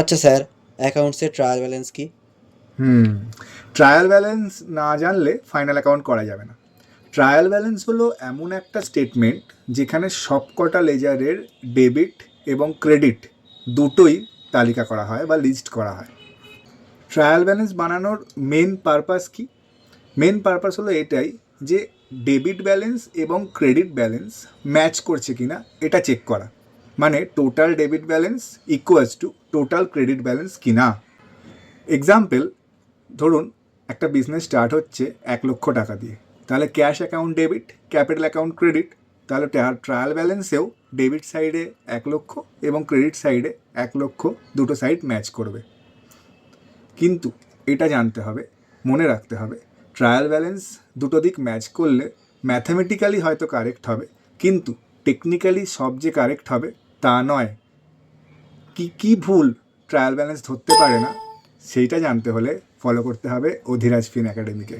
আচ্ছা sir, অ্যাকাউন্টসের trial balance কি? হুম trial balance না জানলে ফাইনাল অ্যাকাউন্ট করা যাবে না। ট্রায়াল ব্যালেন্স হলো এমন একটা স্টেটমেন্ট যেখানে সবকটা লেজারের ডেবিট এবং ক্রেডিট দুটোই তালিকা করা হয় বা লিস্ট করা হয়। ট্রায়াল ব্যালেন্স বানানোর মেন পারপাস কি? মেন পারপাস হলো এটাই যে ডেবিট ব্যালেন্স এবং ক্রেডিট ব্যালেন্স ম্যাচ করছে কিনা এটা চেক করা। মানে total debit balance equals to total credit balance কিনা। এক্সাম্পল, ধরুন একটা বিজনেস স্টার্ট হচ্ছে 1,00,000 টাকা দিয়ে, তাহলে cash account debit, capital account credit. তাহলে ট্রায়াল ব্যালেন্সেও ডেবিট সাইডে 1,00,000 এবং ক্রেডিট সাইডে 1,00,000, দুটো সাইড ম্যাচ করবে। কিন্তু এটা জানতে হবে, মনে রাখতে হবে, ট্রায়াল ব্যালেন্স দুটো দিক ম্যাচ করলে ম্যাথামেটিক্যালি হয়তো কারেক্ট হবে, কিন্তু টেকনিক্যালি সব যে কারেক্ট হবে তা নয়। কি ভুল ট্রায়াল ব্যালেন্স ধরতে পারে না সেইটা জানতে হলে ফলো করতে হবে অধিরাজ ফিন একাডেমিকে।